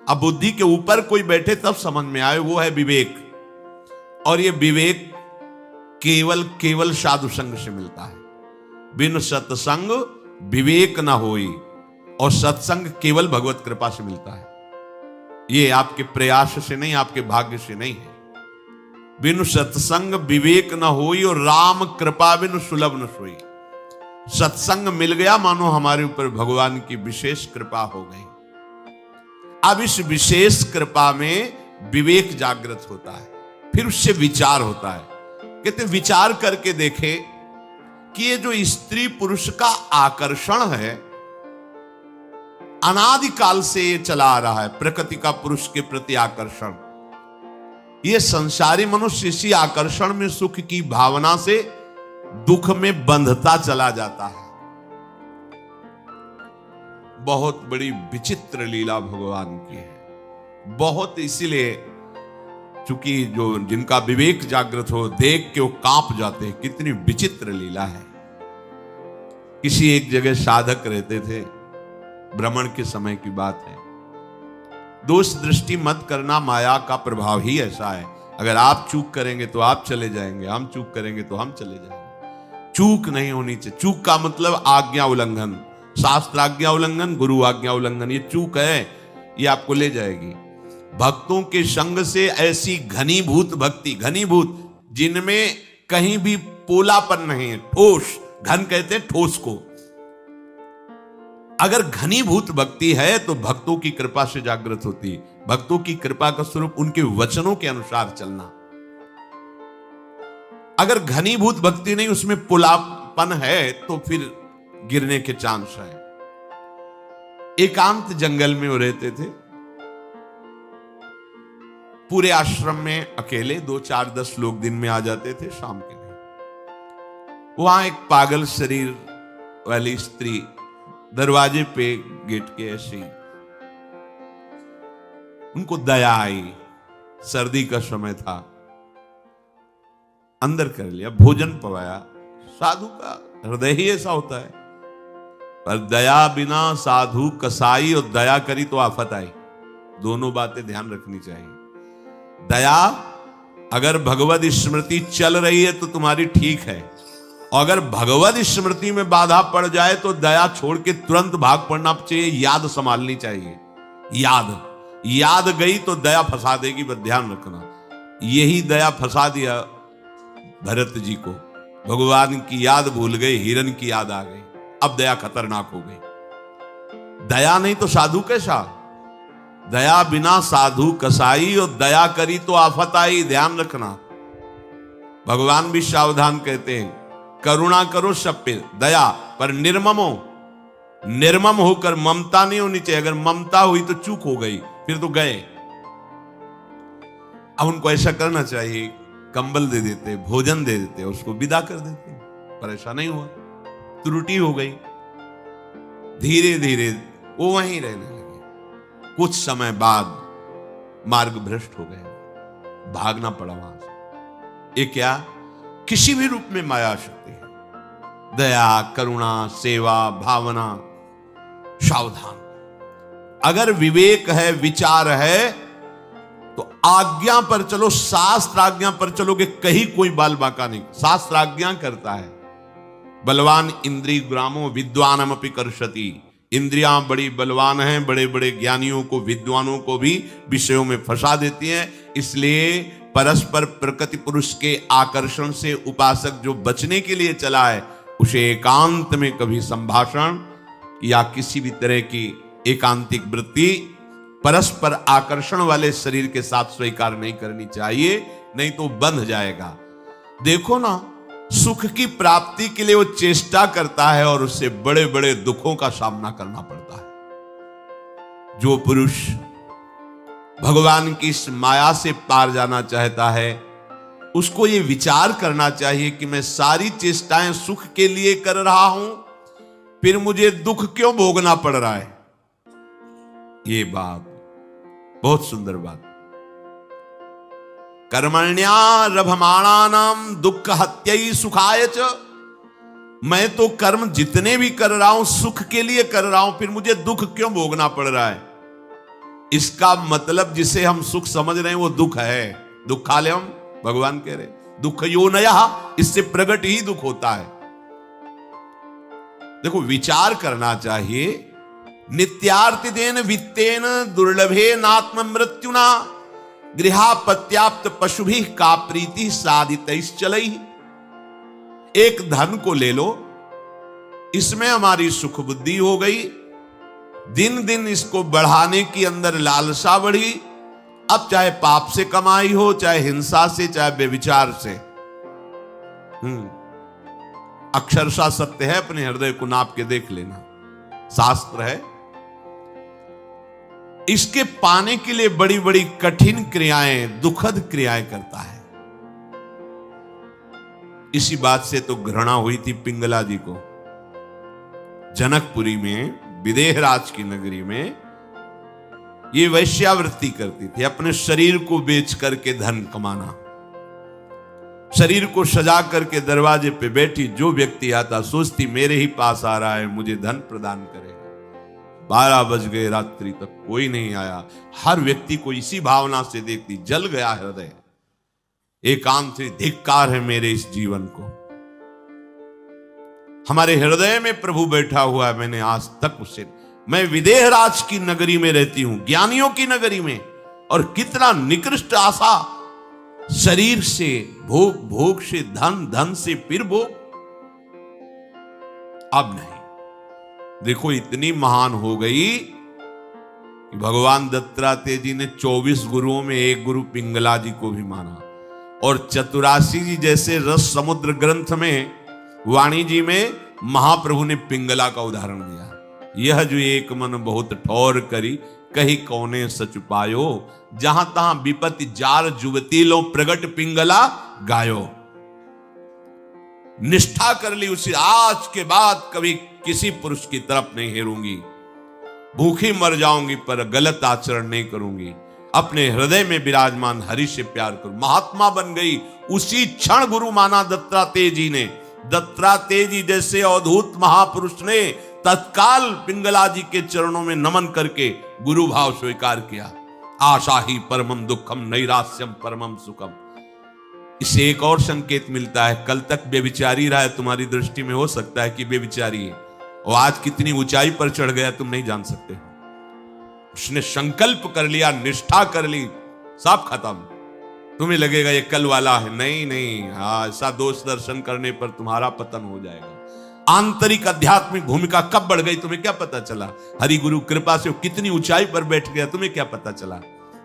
अब बुद्धि के ऊपर कोई बैठे तब समझ में आए, वो है विवेक। और ये विवेक केवल साधु संग से मिलता है। बिन सत्संग विवेक न होई, और सत्संग केवल भगवत कृपा से मिलता है। ये आपके प्रयास से नहीं, आपके भाग्य से नहीं है। बिन सत्संग विवेक न होई, और राम कृपा बिन सुलभ न सोई। सत्संग मिल गया, मानो हमारे ऊपर भगवान की विशेष कृपा हो गई। अब इस विशेष कृपा में विवेक जागृत होता है, फिर उससे विचार होता है। कहते विचार करके देखे कि ये जो स्त्री पुरुष का आकर्षण है, अनादिकाल से ये चला आ रहा है, प्रकृति का पुरुष के प्रति आकर्षण। ये संसारी मनुष्य इसी आकर्षण में सुख की भावना से दुख में बंधता चला जाता है। बहुत बड़ी विचित्र लीला भगवान की है, बहुत। इसीलिए चूंकि जो जिनका विवेक जागृत हो, देख के वो कांप जाते हैं, कितनी विचित्र लीला है। किसी एक जगह साधक रहते थे, भ्रमण के समय की बात है। दोष दृष्टि मत करना, माया का प्रभाव ही ऐसा है। अगर आप चूक करेंगे तो आप चले जाएंगे, हम चूक करेंगे तो हम चले जाएंगे। चूक नहीं होनी चाहिए। चूक का मतलब आज्ञा उल्लंघन, शास्त्र आज्ञा उल्लंघन, गुरु आज्ञा उल्लंघन, ये चूक है, ये आपको ले जाएगी। भक्तों के संग से ऐसी घनीभूत भक्ति, घनीभूत जिनमें कहीं भी पोलापन नहीं है, ठोस, घन कहते हैं ठोस को। अगर घनीभूत भक्ति है तो भक्तों की कृपा से जागृत होती है। भक्तों की कृपा का स्वरूप उनके वचनों के अनुसार चलना। अगर घनीभूत भक्ति नहीं, उसमें पुलापन है, तो फिर गिरने के चांस है। एकांत जंगल में वो रहते थे, पूरे आश्रम में अकेले। 2, 4, 10 लोग दिन में आ जाते थे, शाम के नहीं। वहां एक पागल शरीर वाली स्त्री दरवाजे पे गेट के ऐसी, उनको दया आई। सर्दी का समय था, अंदर कर लिया, भोजन पवाया। साधु का हृदय ही ऐसा होता है। पर दया बिना साधु कसाई, और दया करी तो आफत आई। दोनों बातें ध्यान रखनी चाहिए। दया, अगर भगवत स्मृति चल रही है तो तुम्हारी ठीक है, और अगर भगवत स्मृति में बाधा पड़ जाए तो दया छोड़ के तुरंत भाग पड़ना चाहिए। याद संभालनी चाहिए। याद गई तो दया फंसा देगी, बस ध्यान रखना। यही दया फंसा दिया भरत जी को। भगवान की याद भूल गए, हिरण की याद आ गई। अब दया खतरनाक हो गई। दया नहीं तो साधु कैसा? दया बिना साधु कसाई, और दया करी तो आफत आई। ध्यान रखना। भगवान भी सावधान कहते हैं, करुणा करो सब पे, दया पर निर्ममो। निर्मम होकर ममता नहीं होनी चाहिए। अगर ममता हुई तो चूक हो गई, फिर तो गए। अब उनको ऐसा करना चाहिए, कंबल दे देते, भोजन दे देते, उसको विदा कर देते, पर ऐसा नहीं हुआ। त्रुटि हो गई। धीरे धीरे वो वहीं रहने लगे। कुछ समय बाद मार्ग भ्रष्ट हो गए, भागना पड़ा वहां से। ये क्या? किसी भी रूप में माया शक्ति है। दया, करुणा, सेवा, भावना, सावधान। अगर विवेक है, विचार है, तो आज्ञा पर चलो। शास्त्र आज्ञा पर चलोगे, कहीं कोई बाल बाका नहीं। शास्त्र आज्ञा करता है, बलवान इंद्रिय ग्रामो विद्वानम अपि कर्षति। इंद्रियां बड़ी बलवान हैं, बड़े बड़े ज्ञानियों को, विद्वानों को भी विषयों में फंसा देती हैं। इसलिए परस्पर प्रकृति पुरुष के आकर्षण से उपासक जो बचने के लिए चला है, उसे एकांत में कभी संभाषण या किसी भी तरह की एकांतिक वृत्ति परस्पर आकर्षण वाले शरीर के साथ स्वीकार नहीं करनी चाहिए, नहीं तो बंध जाएगा। देखो ना, सुख की प्राप्ति के लिए वो चेष्टा करता है और उससे बड़े बड़े दुखों का सामना करना पड़ता है। जो पुरुष भगवान की इस माया से पार जाना चाहता है, उसको ये विचार करना चाहिए कि मैं सारी चेष्टाएं सुख के लिए कर रहा हूं, फिर मुझे दुख क्यों भोगना पड़ रहा है। ये बात बहुत सुंदर बात। कर्मण्यारभमाणानाम दुख हत्यै सुखाय च। मैं तो कर्म जितने भी कर रहा हूं सुख के लिए कर रहा हूं, फिर मुझे दुख क्यों भोगना पड़ रहा है। इसका मतलब जिसे हम सुख समझ रहे हैं वो दुख है। दुखालयम भगवान कह रहे दुख यो नया, इससे प्रकट ही दुख होता है। देखो विचार करना चाहिए। नित्यार्थितेन वित्तेन दुर्लभे नात्म मृत्युना गृहापत्याप्त पशुभि का प्रीति साधितैश्चलैः। एक धन को ले लो, इसमें हमारी सुख बुद्धि हो गई, दिन दिन इसको बढ़ाने की अंदर लालसा बढ़ी। अब चाहे पाप से कमाई हो, चाहे हिंसा से, चाहे बेविचार से, अक्षरशः सत्य है। अपने हृदय को नाप के देख लेना, शास्त्र है। इसके पाने के लिए बड़ी बड़ी कठिन क्रियाएं, दुखद क्रियाएं करता है। इसी बात से तो घृणा हुई थी पिंगला जी को। जनकपुरी में, विदेहराज की नगरी में ये वैश्यावृत्ति करती थी। अपने शरीर को बेच करके धन कमाना, शरीर को सजा करके दरवाजे पे बैठी जो व्यक्ति आता सोचती मेरे ही पास आ रहा है, मुझे धन प्रदान करेगा। 12 बज गए, रात्रि तक कोई नहीं आया। हर व्यक्ति को इसी भावना से देखती, जल गया हृदय। एकांत से धिक्कार है मेरे इस जीवन को। हमारे हृदय में प्रभु बैठा हुआ है, मैंने आज तक उसे, मैं विदेहराज की नगरी में रहती हूं, ज्ञानियों की नगरी में, और कितना निकृष्ट आशा, शरीर से भोग, भोग से धन, धन से फिर भोग। अब नहीं। देखो इतनी महान हो गई कि भगवान दत्तात्रेय जी ने 24 गुरुओं में एक गुरु पिंगला जी को भी माना। और चतुरासी जी जैसे रस समुद्र ग्रंथ में, वाणी जी में महाप्रभु ने पिंगला का उदाहरण दिया। यह जो एक मन बहुत ठौर करी, कही कौने सच पायो, जहां तहां विपत्ति जार जुवती लो प्रगट पिंगला गायो। निष्ठा कर ली उसी, आज के बाद कभी किसी पुरुष की तरफ नहीं हेरूंगी, भूखी मर जाऊंगी पर गलत आचरण नहीं करूंगी, अपने हृदय में विराजमान हरि से प्यार करूं। महात्मा बन गई उसी क्षण गुरु माना दत्तात्रेय जी ने। दत्तात्रेय जी जैसे अवधूत महापुरुष ने तत्काल पिंगला जी के चरणों में नमन करके गुरु भाव स्वीकार किया। आशा ही परमम दुखम नैरास्यम परमम सुखम। इससे एक और संकेत मिलता है, कल तक बेविचारी रहा है तुम्हारी दृष्टि में, हो सकता है कि बेविचारी है, और आज कितनी ऊंचाई पर चढ़ गया तुम नहीं जान सकते। उसने संकल्प कर लिया, निष्ठा कर ली, सब खत्म। तुम्हें लगेगा ये कल वाला है, नहीं नहीं, ऐसा दोष दर्शन करने पर तुम्हारा पतन हो जाएगा। आंतरिक आध्यात्मिक भूमिका कब बढ़ गई तुम्हें क्या पता चला? हरि गुरु कृपा से कितनी ऊंचाई पर बैठ गया तुम्हें क्या पता चला?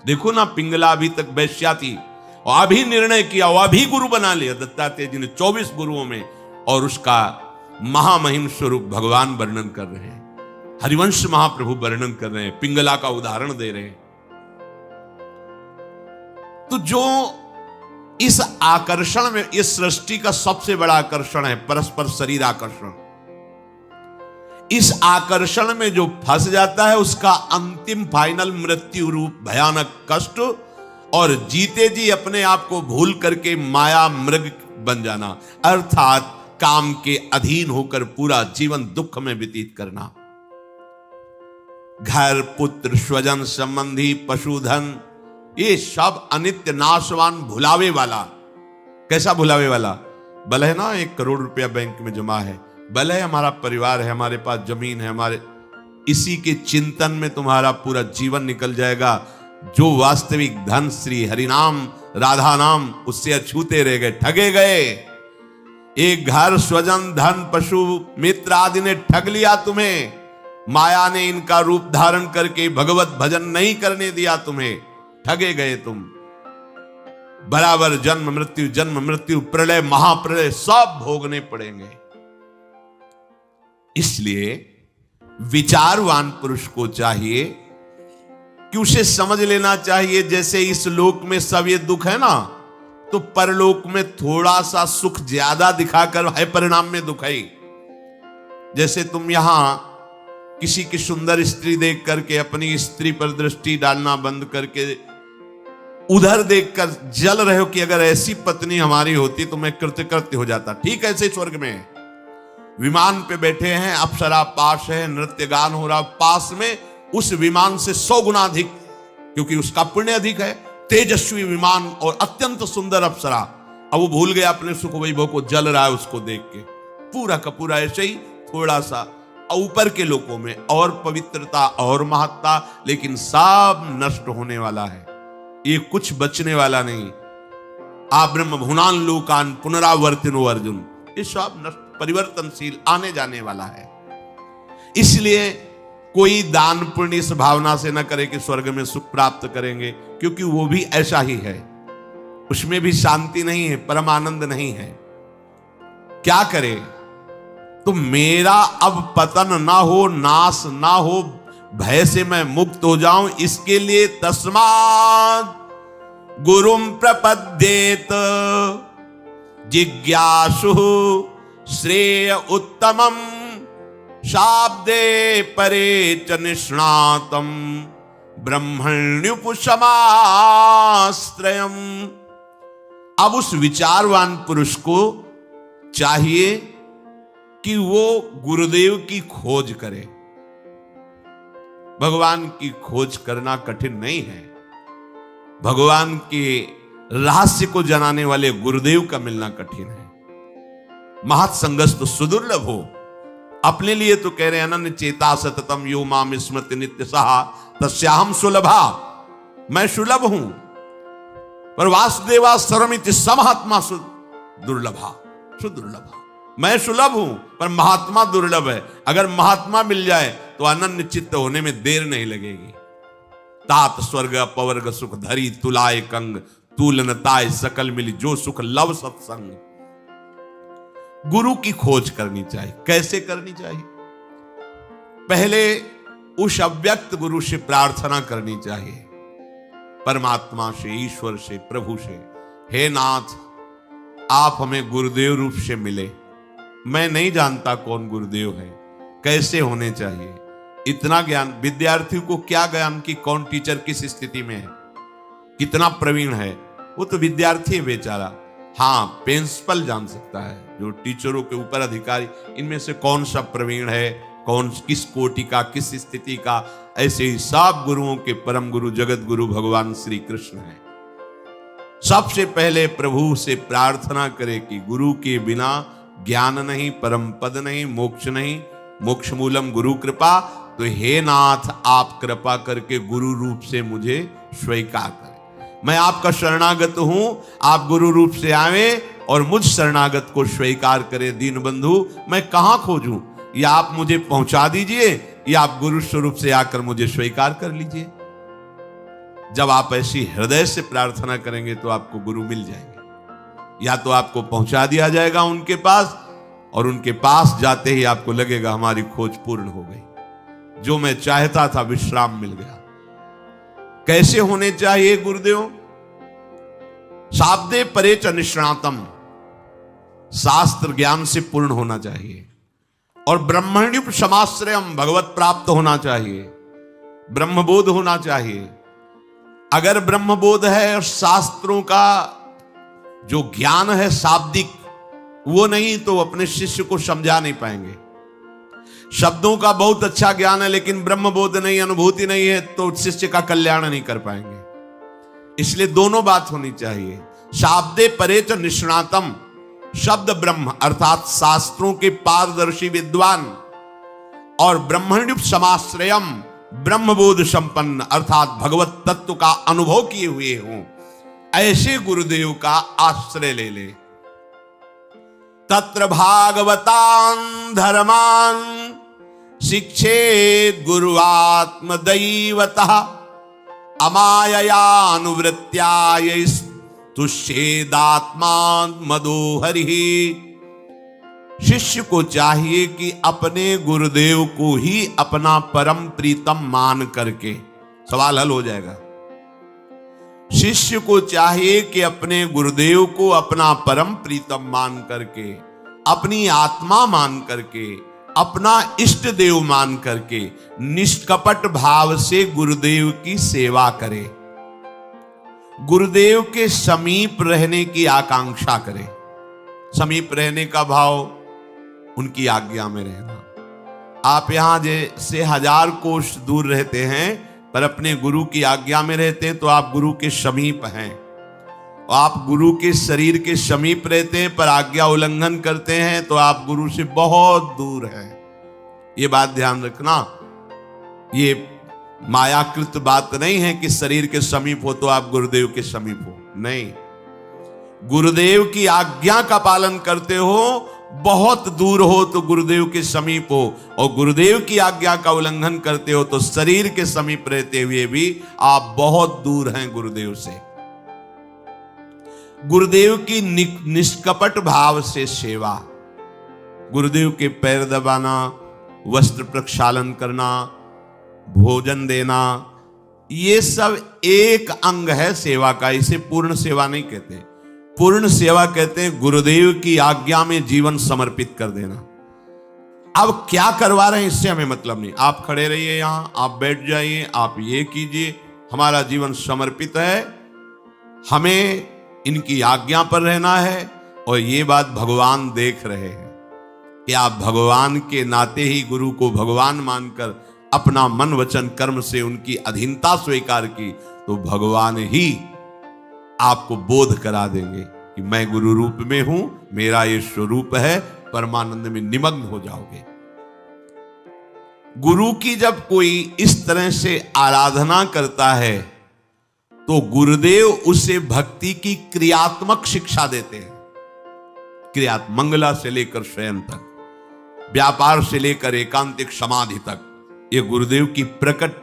देखो ना, पिंगला अभी तक वैश्या थी और अभी निर्णय किया, और अभी गुरु बना लिया दत्तात्रेय जी ने 24 गुरुओं में, और उसका महामहिम स्वरूप भगवान वर्णन कर रहे हैं, हरिवंश महाप्रभु वर्णन कर रहे हैं, पिंगला का उदाहरण दे रहे हैं। तो जो इस आकर्षण में, इस सृष्टि का सबसे बड़ा आकर्षण है परस्पर शरीर आकर्षण। इस आकर्षण में जो फंस जाता है उसका अंतिम फाइनल मृत्यु रूप भयानक कष्ट, और जीते जी अपने आप को भूल करके माया मृग बन जाना, अर्थात काम के अधीन होकर पूरा जीवन दुख में व्यतीत करना। घर, पुत्र, स्वजन, संबंधी, पशुधन, ये सब अनित्य, नाशवान, भुलावे वाला। कैसा भुलावे वाला? भले है ना 1 करोड़ रुपया बैंक में जमा है, भले हमारा परिवार है, हमारे पास जमीन है, हमारे, इसी के चिंतन में तुम्हारा पूरा जीवन निकल जाएगा। जो वास्तविक धन श्री हरिनाम राधा नाम, उससे अछूते रह गए, ठगे गए। एक घर, स्वजन, धन, पशु, मित्र आदि ने ठग लिया तुम्हें। माया ने इनका रूप धारण करके भगवत भजन नहीं करने दिया तुम्हें, ठगे गए तुम। बराबर जन्म मृत्यु, प्रलय, महाप्रलय सब भोगने पड़ेंगे। इसलिए विचारवान पुरुष को चाहिए कि उसे समझ लेना चाहिए, जैसे इस लोक में सब ये दुख है ना, तो परलोक में थोड़ा सा सुख ज्यादा दिखाकर है परिणाम में दुख है। जैसे तुम यहां किसी की सुंदर स्त्री देख करके अपनी स्त्री पर दृष्टि डालना बंद करके उधर देखकर जल रहे हो कि अगर ऐसी पत्नी हमारी होती तो मैं कृतकृत्य हो जाता। ठीक ऐसे स्वर्ग में विमान पे बैठे हैं, अप्सरा पास है, नृत्य गान हो रहा, पास में उस विमान से 100 गुना अधिक क्योंकि उसका पुण्य अधिक है। तेजस्वी विमान और अत्यंत सुंदर अप्सरा। अब वो भूल गया अपने सुख वैभव को, जल रहा है उसको देख के। पूरा का पूरा ऐसे ही थोड़ा सा ऊपर के लोकों में और पवित्रता और महत्ता, लेकिन सब नष्ट होने वाला है, ये कुछ बचने वाला नहीं। आ ब्रह्म भुनान लोकान पुनरावर्तिनो अर्जुन, ये सब नष्ट परिवर्तनशील आने जाने वाला है। इसलिए कोई दान पुण्य इस भावना से न करे कि स्वर्ग में सुख प्राप्त करेंगे, क्योंकि वो भी ऐसा ही है, उसमें भी शांति नहीं है, परम आनंद नहीं है। क्या करे? तो मेरा अब पतन ना हो, नाश ना हो, भय से मैं मुक्त हो जाऊं, इसके लिए तस्मात् गुरुम प्रपद्येत जिज्ञासु श्रेय उत्तमम शाब्दे परे च निष्णातम ब्रह्मण्युपशमाश्रयम्। अब उस विचारवान पुरुष को चाहिए कि वो गुरुदेव की खोज करे। भगवान की खोज करना कठिन नहीं है, भगवान के रहस्य को जनाने वाले गुरुदेव का मिलना कठिन है। महत्संगस्तु सुदुर्लभ हो। अपने लिए तो कह रहे हैं अनन्य चेता सततम यो माम स्मृति नित्य सहा तस्याहम सुलभा, मैं सुलभ हूं, पर वासुदेवा सर्वमिति समहात्मा दुर्लभा सुदुर्लभा। मैं सुलभ हूं पर महात्मा दुर्लभ है। अगर महात्मा मिल जाए तो अनन्य चित्त होने में देर नहीं लगेगी। तात स्वर्ग अपवर्ग सुख धरी तुलाए कंग, तूलनताय सकल मिली जो सुख लव सत्संग। गुरु की खोज करनी चाहिए। कैसे करनी चाहिए? पहले उस अव्यक्त गुरु से प्रार्थना करनी चाहिए, परमात्मा से, ईश्वर से, प्रभु से। हे नाथ, आप हमें गुरुदेव रूप से मिले। मैं नहीं जानता कौन गुरुदेव है, कैसे होने चाहिए। इतना ज्ञान विद्यार्थी को क्या ज्ञान कि कौन टीचर किस स्थिति में है, कितना प्रवीण है, वो तो विद्यार्थी है बेचारा। हाँ, प्रिंसिपल जान सकता है, जो टीचरों के ऊपर अधिकारी, इनमें से कौन सा प्रवीण है, कौन किस कोटि का, किस स्थिति का। ऐसे ही सब गुरुओं के परम गुरु जगत गुरु भगवान श्री कृष्ण है। सबसे पहले प्रभु से प्रार्थना करे कि गुरु के बिना ज्ञान नहीं, परम पद नहीं, मोक्ष नहीं, मोक्ष मूलम गुरु कृपा। तो हे नाथ, आप कृपा करके गुरु रूप से मुझे स्वीकार करें। मैं आपका शरणागत हूं, आप गुरु रूप से आवे और मुझ शरणागत को स्वीकार करें। दीन बंधु, मैं कहां खोजूं? या आप मुझे पहुंचा दीजिए, या आप गुरु स्वरूप से आकर मुझे स्वीकार कर लीजिए। जब आप ऐसी हृदय से प्रार्थना करेंगे तो आपको गुरु मिल जाएंगे। या तो आपको पहुंचा दिया जाएगा उनके पास, और उनके पास जाते ही आपको लगेगा हमारी खोज पूर्ण हो गई, जो मैं चाहता था विश्राम मिल गया। कैसे होने चाहिए गुरुदेव? शाब्दे परे च निष्णातम, शास्त्र ज्ञान से पूर्ण होना चाहिए। और ब्रह्मण्युपशमाश्रयम, भगवत प्राप्त होना चाहिए, ब्रह्मबोध होना चाहिए। अगर ब्रह्मबोध है और शास्त्रों का जो ज्ञान है शाब्दिक, वो नहीं तो अपने शिष्य को समझा नहीं पाएंगे। शब्दों का बहुत अच्छा ज्ञान है, लेकिन ब्रह्मबोध नहीं, अनुभूति नहीं है, तो शिष्य का कल्याण नहीं कर पाएंगे। इसलिए दोनों बात होनी चाहिए। शाब्दे परे च निष्णातम, शब्द ब्रह्म अर्थात शास्त्रों के पारदर्शी विद्वान, और ब्रह्मण्युपशमाश्रयम, ब्रह्मबोध संपन्न अर्थात भगवत तत्व का अनुभव किए हुए हों, ऐसे गुरुदेव का आश्रय ले ले। तत्र भागवतान् धर्मान् शिक्षेत् गुरुआत्मदैवतः, अमाययानुवृत्त्या तुष्येदात्मान् मदो हरिः। शिष्य को चाहिए कि अपने गुरुदेव को ही अपना परम प्रीतम मान करके, सवाल हल हो जाएगा। शिष्य को चाहिए कि अपने गुरुदेव को अपना परम प्रीतम मान करके, अपनी आत्मा मान करके, अपना इष्ट देव मान करके निष्कपट भाव से गुरुदेव की सेवा करे, गुरुदेव के समीप रहने की आकांक्षा करे। समीप रहने का भाव उनकी आज्ञा में रहना। आप यहां जैसे 1000 कोस दूर रहते हैं, पर अपने गुरु की आज्ञा में रहते हैं तो आप गुरु के समीप हैं। और आप गुरु के शरीर के समीप रहते हैं पर आज्ञा उल्लंघन करते हैं तो आप गुरु से बहुत दूर हैं। ये बात ध्यान रखना। ये मायाकृत बात नहीं है कि शरीर के समीप हो तो आप गुरुदेव के समीप हो, नहीं। गुरुदेव की आज्ञा का पालन करते हो, बहुत दूर हो तो गुरुदेव के समीप हो, और गुरुदेव की आज्ञा का उल्लंघन करते हो तो शरीर के समीप रहते हुए भी आप बहुत दूर हैं गुरुदेव से। गुरुदेव की निष्कपट भाव से सेवा, गुरुदेव के पैर दबाना, वस्त्र प्रक्षालन करना, भोजन देना, ये सब एक अंग है सेवा का। इसे पूर्ण सेवा नहीं कहते। पूर्ण सेवा कहते हैं गुरुदेव की आज्ञा में जीवन समर्पित कर देना। अब क्या करवा रहे हैं इससे हमें मतलब नहीं। आप खड़े रहिए यहां, आप बैठ जाइए, आप ये कीजिए, हमारा जीवन समर्पित है, हमें इनकी आज्ञा पर रहना है। और ये बात भगवान देख रहे हैं कि आप भगवान के नाते ही गुरु को भगवान मानकर अपना मन वचन कर्म से उनकी अधीनता स्वीकार की तो भगवान ही आपको बोध करा देंगे कि मैं गुरु रूप में हूं, मेरा ये स्वरूप है। परमानंद में निमग्न हो जाओगे। गुरु की जब कोई इस तरह से आराधना करता है तो गुरुदेव उसे भक्ति की क्रियात्मक शिक्षा देते हैं। क्रियात्मक, मंगला से लेकर शयन तक, व्यापार से लेकर एकांतिक समाधि तक, ये गुरुदेव की प्रकट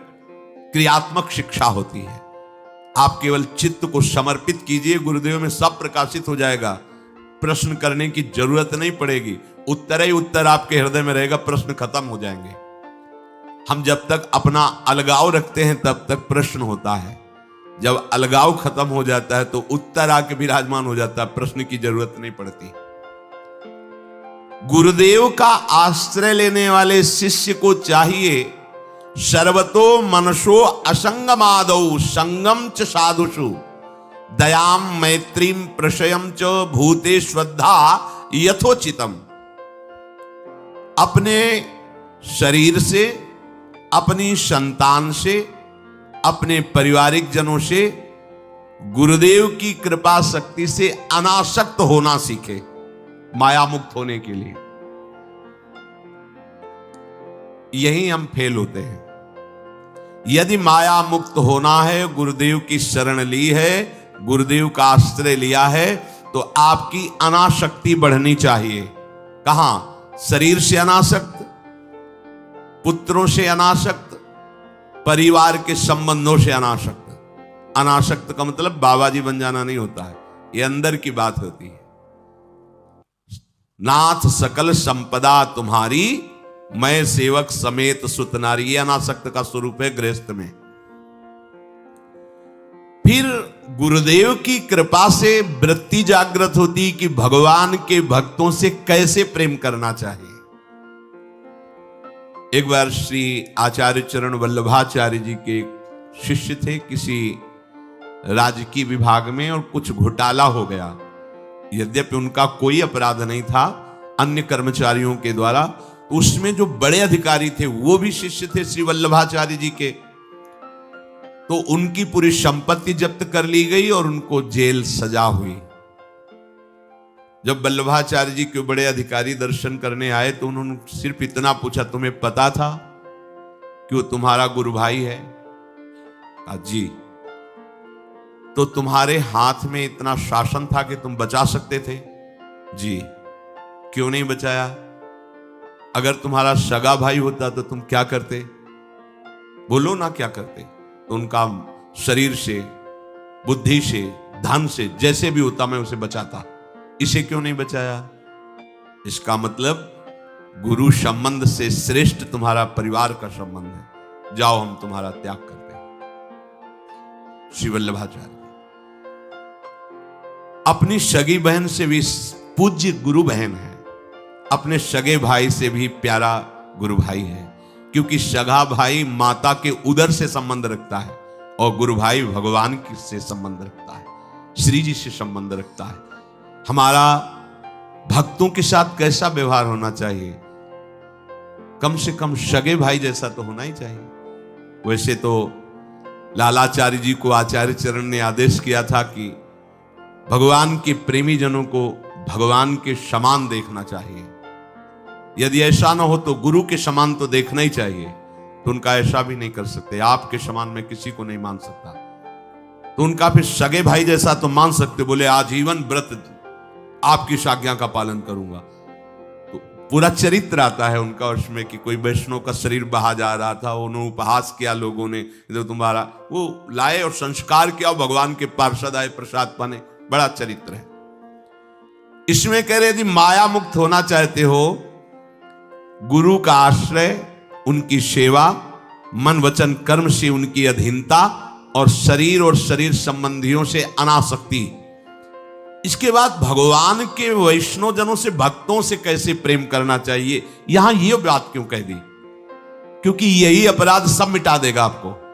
क्रियात्मक शिक्षा होती है। आप केवल चित्त को समर्पित कीजिए, गुरुदेव में सब प्रकाशित हो जाएगा। प्रश्न करने की जरूरत नहीं पड़ेगी, उत्तर ही उत्तर आपके हृदय में रहेगा, प्रश्न खत्म हो जाएंगे। हम जब तक अपना अलगाव रखते हैं तब तक प्रश्न होता है, जब अलगाव खत्म हो जाता है तो उत्तर आके विराजमान हो जाता है, प्रश्न की जरूरत नहीं पड़ती। गुरुदेव का आश्रय लेने वाले शिष्य को चाहिए सर्वतो मनसो असंगमादौ संगम च साधुषु दयाम मैत्रीम प्रशयम च भूते श्रद्धा यथोचितम। अपने शरीर से, अपनी संतान से, अपने पारिवारिक जनों से गुरुदेव की कृपा शक्ति से अनासक्त होना सीखे, माया मुक्त होने के लिए। यही हम फेल होते हैं। यदि माया मुक्त होना है, गुरुदेव की शरण ली है, गुरुदेव का आश्रय लिया है, तो आपकी अनासक्ति बढ़नी चाहिए। कहां? शरीर से अनासक्त, पुत्रों से अनासक्त, परिवार के संबंधों से अनासक्त। अनासक्त का मतलब बाबा जी बन जाना नहीं होता है, यह अंदर की बात होती है। नाथ सकल संपदा तुम्हारी, मैं सेवक समेत सुत नारी, ये अनासक्त का स्वरूप है गृहस्थ में। फिर गुरुदेव की कृपा से वृत्ति जागृत होती कि भगवान के भक्तों से कैसे प्रेम करना चाहिए। एक बार श्री आचार्य चरण वल्लभाचार्य जी के शिष्य थे किसी राजकीय विभाग में, और कुछ घोटाला हो गया। यद्यपि उनका कोई अपराध नहीं था, अन्य कर्मचारियों के द्वारा, तो उसमें जो बड़े अधिकारी थे वो भी शिष्य थे श्री वल्लभाचार्य जी के। तो उनकी पूरी संपत्ति जब्त कर ली गई और उनको जेल सजा हुई। जब वल्लभाचार्य जी के बड़े अधिकारी दर्शन करने आए तो उन्होंने सिर्फ इतना पूछा, तुम्हें पता था कि वो तुम्हारा गुरु भाई है? कहा जी। तो तुम्हारे हाथ में इतना शासन था कि तुम बचा सकते थे? जी। क्यों नहीं बचाया? अगर तुम्हारा सगा भाई होता तो तुम क्या करते? बोलो ना क्या करते। तो उनका शरीर से, बुद्धि से, धन से, जैसे भी होता मैं उसे बचाता। इसे क्यों नहीं बचाया? इसका मतलब गुरु संबंध से श्रेष्ठ तुम्हारा परिवार का संबंध है, जाओ हम तुम्हारा त्याग करते हैं। श्री वल्लभाचार्य अपनी सगी बहन से भी पूज्य गुरु बहन है, अपने सगे भाई से भी प्यारा गुरु भाई है, क्योंकि सगा भाई माता के उदर से संबंध रखता है और गुरु भाई भगवान से संबंध रखता है, श्री जी से संबंध रखता है। हमारा भक्तों के साथ कैसा व्यवहार होना चाहिए? कम से कम सगे भाई जैसा तो होना ही चाहिए। वैसे तो लालाचार्य जी को आचार्य चरण ने आदेश किया था कि भगवान के प्रेमी जनों को भगवान के समान देखना चाहिए। यदि ऐसा ना हो तो गुरु के समान तो देखना ही चाहिए। तो उनका ऐसा भी नहीं कर सकते, आपके समान मैं किसी को नहीं मान सकता। तो उनका फिर सगे भाई जैसा तो मान सकते, बोले आजीवन व्रत आपकी आज्ञा का पालन करूंगा। तो पूरा चरित्र आता है उनका उसमें कि कोई वैष्णव का शरीर बहा जा रहा था, उन्होंने उपहास किया लोगों ने, तो तुम्हारा वो लाए और संस्कार किया, भगवान के पार्षद आए प्रसाद पाने। बड़ा चरित्र है। इसमें कह रहे यदि माया मुक्त होना चाहते हो, गुरु का आश्रय, उनकी सेवा, मन वचन कर्म से उनकी अधीनता और शरीर संबंधियों से अनासक्ति। इसके बाद भगवान के वैष्णव जनों से, भक्तों से कैसे प्रेम करना चाहिए, यहां ये बात क्यों कह दी? क्योंकि यही अपराध सब मिटा देगा आपको।